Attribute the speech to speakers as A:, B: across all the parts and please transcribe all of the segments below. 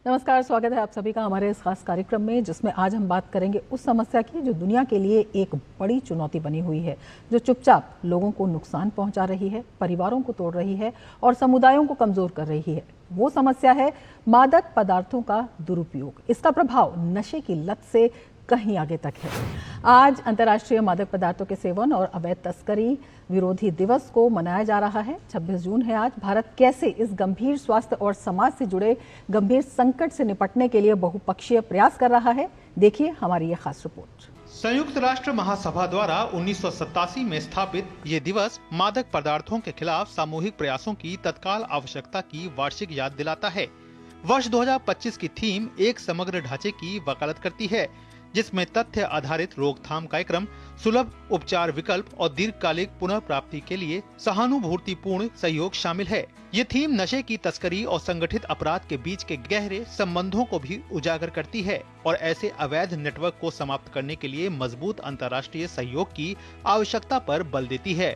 A: नमस्कार, स्वागत है आप सभी का हमारे इस खास कार्यक्रम में, जिसमें आज हम बात करेंगे उस समस्या की जो दुनिया के लिए एक बड़ी चुनौती बनी हुई है, जो चुपचाप लोगों को नुकसान पहुंचा रही है, परिवारों को तोड़ रही है और समुदायों को कमजोर कर रही है। वो समस्या है मादक पदार्थों का दुरुपयोग। इसका प्रभाव नशे की लत से कहीं आगे तक है। आज अंतर्राष्ट्रीय मादक पदार्थों के सेवन और अवैध तस्करी विरोधी दिवस को मनाया जा रहा है। 26 जून है आज। भारत कैसे इस गंभीर स्वास्थ्य और समाज से जुड़े गंभीर संकट से निपटने के लिए बहुपक्षीय प्रयास कर रहा है, देखिए हमारी ये खास रिपोर्ट।
B: संयुक्त राष्ट्र महासभा द्वारा 1987 में स्थापित ये दिवस मादक पदार्थों के खिलाफ सामूहिक प्रयासों की तत्काल आवश्यकता की वार्षिक याद दिलाता है। वर्ष 2025 की थीम एक समग्र ढांचे की वकालत करती है, जिसमें तथ्य आधारित रोकथाम कार्यक्रम, सुलभ उपचार विकल्प और दीर्घकालिक पुनः प्राप्ति के लिए सहानुभूतिपूर्ण सहयोग शामिल है। ये थीम नशे की तस्करी और संगठित अपराध के बीच के गहरे संबंधों को भी उजागर करती है और ऐसे अवैध नेटवर्क को समाप्त करने के लिए मजबूत अंतर्राष्ट्रीय सहयोग की आवश्यकता पर बल देती है।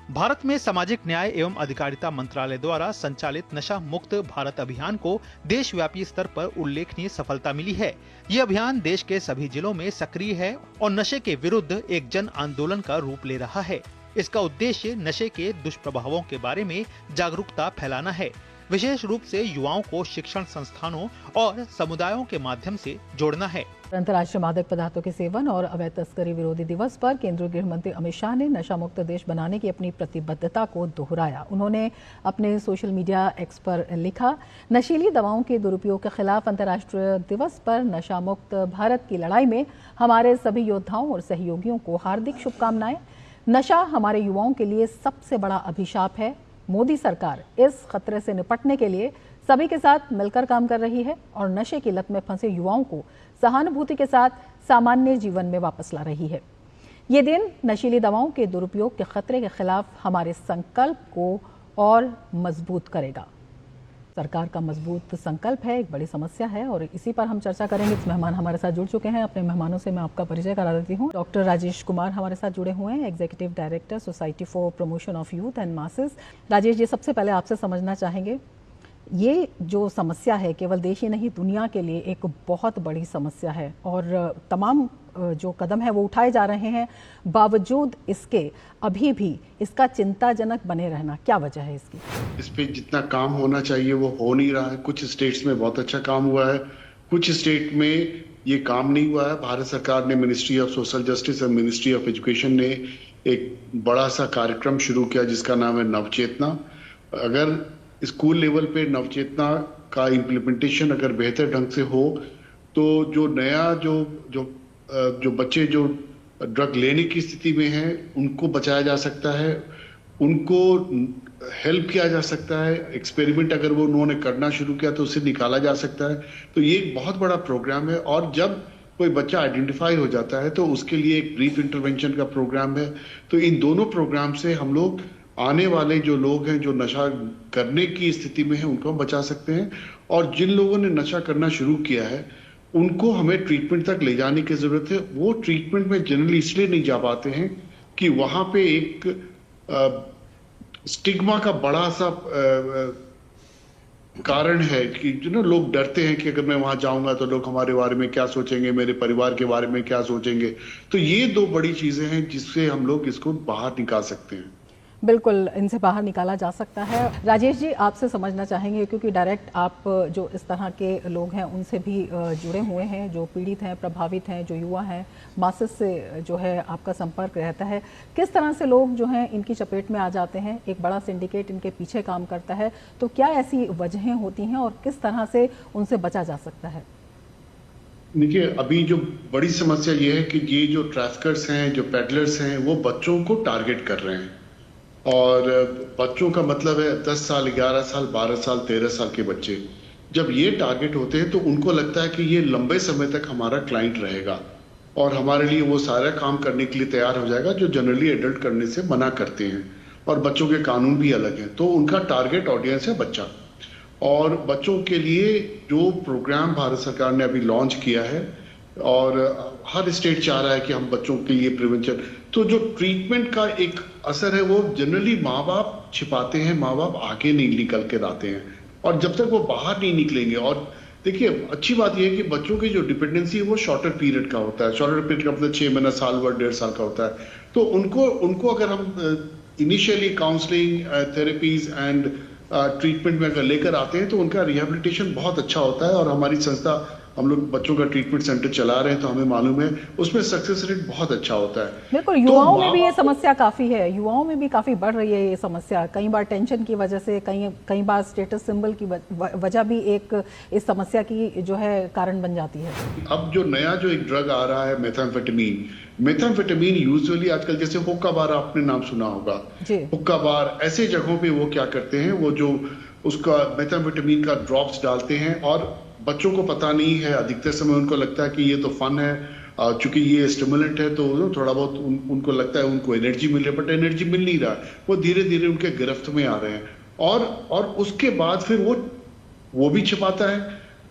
B: भारत में सामाजिक न्याय एवं अधिकारिता मंत्रालय द्वारा संचालित नशा मुक्त भारत अभियान को देशव्यापी स्तर पर उल्लेखनीय सफलता मिली है। ये अभियान देश के सभी जिलों में सक्रिय है और नशे के विरुद्ध एक जन आंदोलन का रूप ले रहा है। इसका उद्देश्य नशे के दुष्प्रभावों के बारे में जागरूकता फैलाना है, विशेष रूप से युवाओं को शिक्षण संस्थानों और समुदायों के माध्यम से जोड़ना है।
A: अंतर्राष्ट्रीय मादक पदार्थों के सेवन और अवैध तस्करी विरोधी दिवस पर केंद्रीय गृह मंत्री अमित शाह ने नशा मुक्त देश बनाने की अपनी प्रतिबद्धता को दोहराया। उन्होंने अपने सोशल मीडिया एक्स पर लिखा, नशीली दवाओं के दुरुपयोग के खिलाफ अंतर्राष्ट्रीय दिवस पर नशा मुक्त भारत की लड़ाई में हमारे सभी योद्धाओं और सहयोगियों को हार्दिक शुभकामनाएं। नशा हमारे युवाओं के लिए सबसे बड़ा अभिशाप है। मोदी सरकार इस खतरे से निपटने के लिए सभी के साथ मिलकर काम कर रही है और नशे की लत में फंसे युवाओं को सहानुभूति के साथ सामान्य जीवन में वापस ला रही है। ये दिन नशीली दवाओं के दुरुपयोग के खतरे के खिलाफ हमारे संकल्प को और मजबूत करेगा। सरकार का मजबूत संकल्प है, एक बड़ी समस्या है और इसी पर हम चर्चा करेंगे। इस मेहमान हमारे साथ जुड़ चुके हैं। अपने मेहमानों से मैं आपका परिचय करा देती हूँ। डॉक्टर राजेश कुमार हमारे साथ जुड़े हुए हैं, executive director society for promotion of youth and masses. Rajesh ji, सबसे पहले आपसे समझना चाहेंगे, ये जो समस्या है केवल देश ही नहीं दुनिया के लिए एक बहुत बड़ी समस्या है और तमाम जो कदम है वो उठाए जा रहे हैं, बावजूद इसके अभी भी इसका चिंताजनक बने रहना, क्या वजह है इसकी?
C: इस पे जितना काम होना चाहिए वो हो नहीं रहा है। कुछ स्टेट्स में बहुत अच्छा काम हुआ है, कुछ स्टेट में ये काम नहीं हुआ है। भारत सरकार ने मिनिस्ट्री ऑफ सोशल जस्टिस और मिनिस्ट्री ऑफ एजुकेशन ने एक बड़ा सा कार्यक्रम शुरू किया जिसका नाम है नवचेतना। अगर स्कूल लेवल पे नवचेतना का इम्प्लीमेंटेशन अगर बेहतर ढंग से हो तो जो नया जो बच्चे जो ड्रग लेने की स्थिति में हैं उनको बचाया जा सकता है, उनको हेल्प किया जा सकता है। एक्सपेरिमेंट अगर वो उन्होंने करना शुरू किया तो उसे निकाला जा सकता है। तो ये एक बहुत बड़ा प्रोग्राम है और जब कोई बच्चा आइडेंटिफाई हो जाता है तो उसके लिए एक ब्रीफ इंटरवेंशन का प्रोग्राम है। तो इन दोनों प्रोग्राम से हम लोग आने वाले जो लोग हैं जो नशा करने की स्थिति में हैं उनको बचा सकते हैं और जिन लोगों ने नशा करना शुरू किया है उनको हमें ट्रीटमेंट तक ले जाने की जरूरत है। वो ट्रीटमेंट में जनरली इसलिए नहीं जा पाते हैं कि वहां पे एक स्टिग्मा का बड़ा सा कारण है कि लोग डरते हैं कि अगर मैं वहां जाऊंगा तो लोग हमारे बारे में क्या सोचेंगे, मेरे परिवार के बारे में क्या सोचेंगे। तो ये दो बड़ी चीजें हैं जिससे हम लोग इसको बाहर निकाल सकते हैं।
A: बिल्कुल, इनसे बाहर निकाला जा सकता है। राजेश जी, आपसे समझना चाहेंगे क्योंकि डायरेक्ट आप जो इस तरह के लोग हैं उनसे भी जुड़े हुए हैं, जो पीड़ित हैं, प्रभावित हैं, जो युवा हैं, मासेस से जो है आपका संपर्क रहता है। किस तरह से लोग जो हैं इनकी चपेट में आ जाते हैं? एक बड़ा सिंडिकेट इनके पीछे काम करता है, तो क्या ऐसी वजहें होती हैं और किस तरह से उनसे बचा जा सकता है?
C: देखिए, अभी जो बड़ी समस्या ये है कि ये जो ट्रैफिकर्स हैं, जो पेडलर्स हैं, वो बच्चों को टारगेट कर रहे हैं और बच्चों का मतलब है 10 साल, 11 साल, 12 साल, 13 साल के बच्चे। जब ये टारगेट होते हैं तो उनको लगता है कि ये लंबे समय तक हमारा क्लाइंट रहेगा और हमारे लिए वो सारा काम करने के लिए तैयार हो जाएगा जो जनरली एडल्ट करने से मना करते हैं। और बच्चों के कानून भी अलग हैं, तो उनका टारगेट ऑडियंस है बच्चा। और बच्चों के लिए जो प्रोग्राम भारत सरकार ने अभी लॉन्च किया है और हर स्टेट चाह रहा है कि हम बच्चों के लिए प्रिवेंशन, तो जो ट्रीटमेंट का एक असर है वो जनरली माँ बाप छिपाते हैं, माँ बाप आगे नहीं निकल कर आते हैं और जब तक वो बाहर नहीं निकलेंगे और देखिए, अच्छी बात यह है कि बच्चों की जो डिपेंडेंसी है वो शॉर्टर पीरियड का होता है। शॉर्टर पीरियड का मतलब 6 महीना, साल भर, 1.5 साल का होता है। तो उनको अगर हम initially counselling, therapies and treatment में अगर लेकर आते हैं तो उनका रिहेबिलिटेशन बहुत अच्छा होता है। और हमारी संस्था, हम लोग बच्चों का ट्रीटमेंट सेंटर चला रहे हैं तो हमें मालूम है उसमें सक्सेस रेट बहुत अच्छा होता है।
A: बिल्कुल, युवाओं में भी ये समस्या काफी है, युवाओं में भी काफी बढ़ रही है ये समस्या। कई बार टेंशन की वजह से, कई बार स्टेटस सिंबल की वजह भी एक इस समस्या की जो है कारण बन जाती है।
C: अब जो नया जो एक ड्रग आ रहा है मेथाम्फेटामीन यूजुअली आजकल, जैसे हुक्का बार आपने नाम सुना होगा, हुक्का बार, ऐसे जगहों पे वो क्या करते हैं, वो जो उसका मेथाम्फेटामीन का ड्रॉप्स डालते हैं और बच्चों को पता नहीं है। अधिकतर समय उनको लगता है कि ये तो फन है, चूंकि ये स्टिमुलेंट है तो थोड़ा बहुत उनको लगता है उनको एनर्जी मिल रही है, बट एनर्जी मिल नहीं रहा है। वो धीरे धीरे उनके गिरफ्त में आ रहे हैं और उसके बाद फिर वो भी छिपाता है,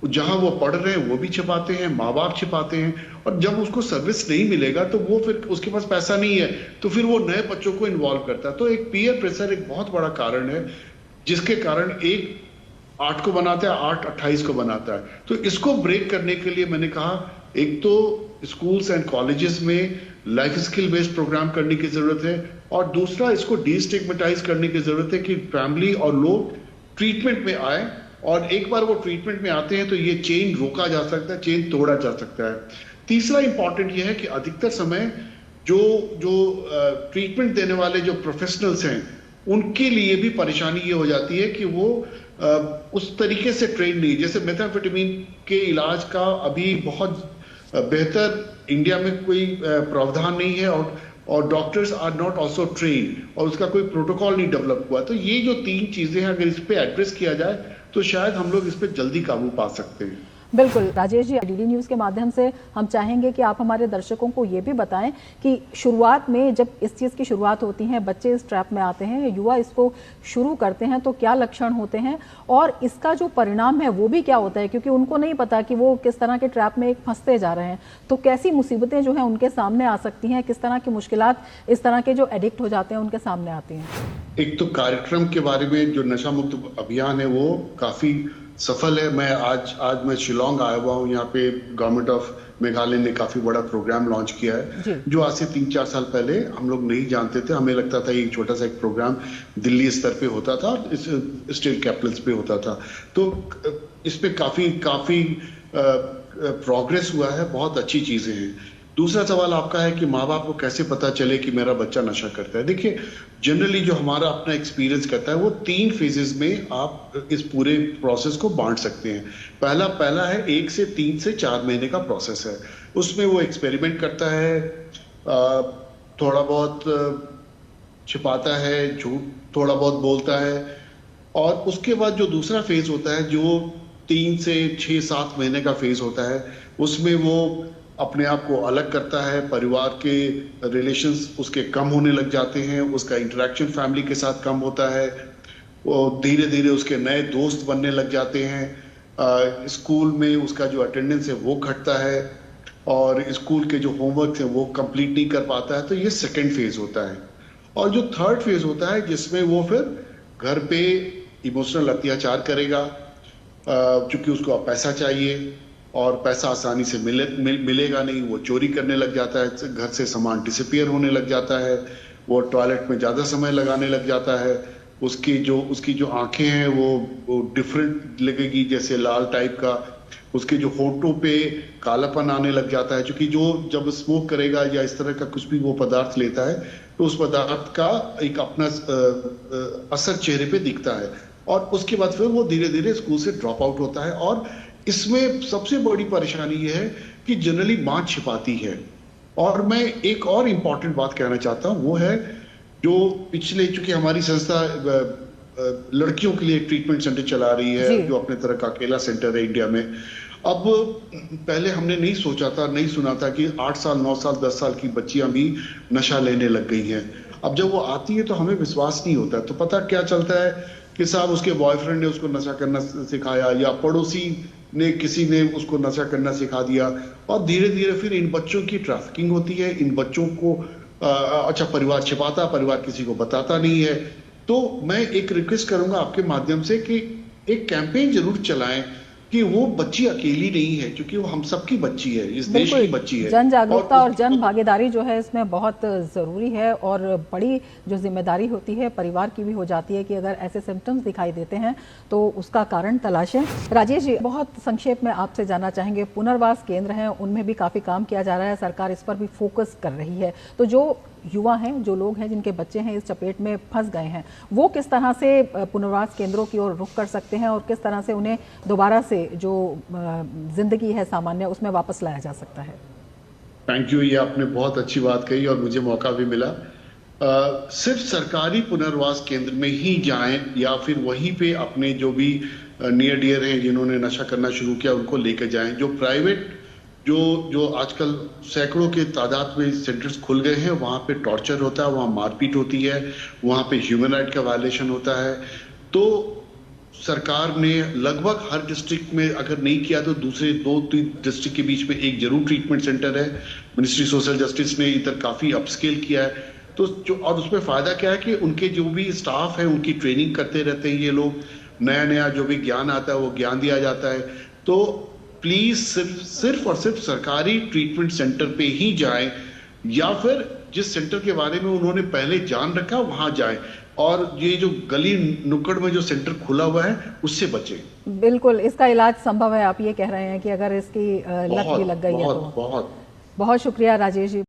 C: जहां वो पढ़ रहे हैं वो भी छिपाते हैं, माँ बाप छिपाते हैं। और जब उसको सर्विस नहीं मिलेगा तो वो फिर उसके पास पैसा नहीं है तो फिर वो नए बच्चों को इन्वॉल्व करता है। तो एक पीयर प्रेशर एक बहुत बड़ा कारण है जिसके कारण एक 8 को बनाता है, 8 28 को बनाता है। तो इसको ब्रेक करने के लिए मैंने कहा, एक तो स्कूल्स एंड कॉलेजेस में लाइफ स्किल बेस्ड प्रोग्राम करने की जरूरत है और दूसरा इसको डीस्टिग्मेटाइज करने की जरूरत है कि फैमिली और लोग ट्रीटमेंट में आए। और एक बार वो ट्रीटमेंट में आते हैं तो ये चेन रोका जा सकता है, चेन तोड़ा जा सकता है। तीसरा इंपॉर्टेंट ये है कि अधिकतर समय जो ट्रीटमेंट देने वाले जो प्रोफेशनल्स हैं उनके लिए भी परेशानी ये हो जाती है कि वो उस तरीके से ट्रेन नहीं। जैसे मेथाम्फेटामीन के इलाज का अभी बहुत बेहतर इंडिया में कोई प्रावधान नहीं है और doctors are not also train और उसका कोई प्रोटोकॉल नहीं डेवलप हुआ। तो ये जो 3 चीजें हैं, अगर इस पे एड्रेस किया जाए तो शायद हम लोग इस पे जल्दी काबू पा सकते हैं।
A: बिल्कुल राजेश जी, डीडी न्यूज़ के माध्यम से हम चाहेंगे कि आप हमारे दर्शकों को ये भी बताएं कि शुरुआत में जब इस चीज़ की शुरुआत होती है, बच्चे इस ट्रैप में आते हैं, युवा इसको शुरू करते हैं, तो क्या लक्षण होते हैं और इसका जो परिणाम है वो भी क्या होता है, क्योंकि उनको नहीं पता कि वो किस तरह के ट्रैप में फंसते जा रहे हैं। तो कैसी मुसीबतें जो हैं उनके सामने आ सकती हैं, किस तरह की मुश्किलात इस तरह के जो एडिक्ट हो जाते हैं उनके सामने आती हैं।
C: एक तो कार्यक्रम के बारे में जो नशा मुक्त अभियान है वो काफी सफल है। मैं शिलोंग आया हुआ हूँ। यहाँ पे गवर्नमेंट ऑफ मेघालय ने काफी बड़ा प्रोग्राम लॉन्च किया है जो आज से 3-4 साल पहले हम लोग नहीं जानते थे। हमें लगता था ये छोटा सा एक प्रोग्राम दिल्ली स्तर पे होता था, स्टेट कैपिटल्स पे होता था। तो इस पे काफी प्रोग्रेस हुआ है, बहुत अच्छी चीजें हैं। दूसरा सवाल आपका है कि माँ बाप को कैसे पता चले कि मेरा बच्चा नशा करता है। देखिए, जनरली जो हमारा अपना एक्सपीरियंस करता है वो 3 फेजेस में आप इस पूरे प्रोसेस को बांट सकते हैं। पहला है 1 से 3 से 4 महीने का प्रोसेस है। उसमें वो एक्सपेरिमेंट करता है, थोड़ा बहुत छिपाता है, झूठ थोड़ा बहुत बोलता है। और उसके बाद जो दूसरा फेज होता है जो 3 से 6-7 महीने का फेज होता है, उसमें वो अपने आप को अलग करता है, परिवार के रिलेशंस उसके कम होने लग जाते हैं, उसका इंटरेक्शन फैमिली के साथ कम होता है, वो धीरे धीरे उसके नए दोस्त बनने लग जाते हैं, स्कूल में उसका जो अटेंडेंस है वो घटता है और स्कूल के जो होमवर्क है वो कंप्लीट नहीं कर पाता है। तो ये सेकेंड फेज होता है। और जो थर्ड फेज होता है जिसमें वो फिर घर पे इमोशनल अत्याचार करेगा, चूंकि उसको पैसा चाहिए और पैसा आसानी से मिलेगा नहीं, वो चोरी करने लग जाता है, घर से सामान डिसअपीयर होने लग जाता है, वो टॉयलेट में ज़्यादा समय लगाने लग जाता है, उसकी जो आंखें हैं वो डिफरेंट लगेगी, जैसे लाल टाइप का, उसके जो होठों पे कालापन आने लग जाता है, क्योंकि जब स्मोक करेगा या इस तरह का कुछ भी वो पदार्थ लेता है तो उस पदार्थ का एक अपना असर चेहरे पे दिखता है। और उसके बाद फिर वो धीरे धीरे स्कूल से ड्रॉप आउट होता है। और इसमें सबसे बड़ी परेशानी ये है कि जनरली मां छिपाती है। और मैं एक और इम्पॉर्टेंट बात कहना चाहता हूं, वो है जो चूंकि हमारी संस्था लड़कियों के लिए ट्रीटमेंट सेंटर चला रही है जो अपने तरह का अकेला सेंटर है इंडिया में। अब पहले हमने नहीं सोचा था, नहीं सुना था कि 8 साल 9 साल 10 साल की बच्चियां भी नशा लेने लग गई हैं। अब जब वो आती है तो हमें विश्वास नहीं होता है। तो पता क्या चलता है कि साहब उसके बॉयफ्रेंड ने उसको नशा करना सिखाया या पड़ोसी ने किसी ने उसको नशा करना सिखा दिया। और धीरे धीरे फिर इन बच्चों की ट्रैफिकिंग होती है। इन बच्चों को अच्छा परिवार छिपाता, परिवार किसी को बताता नहीं है। तो मैं एक रिक्वेस्ट करूंगा आपके माध्यम से कि एक कैंपेन जरूर चलाएं कि वो बच्ची अकेली नहीं है, क्योंकि वो हम सबकी बच्ची है, इस देश की बच्ची है।
A: जन जागरूकता और जन भागीदारी जो है इसमें बहुत जरूरी है, और बड़ी जो जिम्मेदारी होती है परिवार की भी हो जाती है कि अगर ऐसे सिम्टम्स दिखाई देते हैं तो उसका कारण तलाशें। राजेश जी, बहुत संक्षेप में आपसे जानना चाहेंगे, पुनर्वास केंद्र हैं उनमें भी काफी काम किया जा रहा है, सरकार इस पर भी फोकस कर रही है, तो जो युवा हैं, जो लोग हैं जिनके बच्चे हैं इस चपेट में फंस गए हैं, वो किस तरह से पुनर्वास केंद्रों की ओर रुख कर सकते हैं और किस तरह से उन्हें दोबारा से जो जिंदगी है सामान्य उसमें वापस लाया जा सकता है?
C: थैंक यू, ये आपने बहुत अच्छी बात कही और मुझे मौका भी मिला। सिर्फ सरकारी पुनर्वास केंद्र में ही जाएं या फिर वहीं पे अपने जो भी नियर डियर हैं जिन्होंने नशा करना शुरू किया उनको लेकर जाएं। जो प्राइवेट जो आजकल सैकड़ों के तादाद में सेंटर्स खुल गए हैं, वहां पे टॉर्चर होता है, वहां मारपीट होती है, वहां पे ह्यूमन राइट का वायलेशन होता है। तो सरकार ने लगभग हर डिस्ट्रिक्ट में अगर नहीं किया तो दूसरे 2-3 डिस्ट्रिक्ट के बीच में एक जरूर ट्रीटमेंट सेंटर है। मिनिस्ट्री सोशल जस्टिस ने इधर काफी अपस्केल किया है। तो जो और उसमें फायदा क्या है कि उनके जो भी स्टाफ है उनकी ट्रेनिंग करते रहते हैं ये लोग, नया जो भी ज्ञान आता है वो ज्ञान दिया जाता है। तो प्लीज सिर्फ और सिर्फ सरकारी ट्रीटमेंट सेंटर पे ही जाएं, या फिर जिस सेंटर के बारे में उन्होंने पहले जान रखा वहां जाएं, और ये जो गली नुक्कड़ में जो सेंटर खुला हुआ है उससे बचें।
A: बिल्कुल, इसका इलाज संभव है, आप ये कह रहे हैं कि अगर इसकी लत भी लग गई है तो।
C: बहुत
A: बहुत शुक्रिया राजेश जी।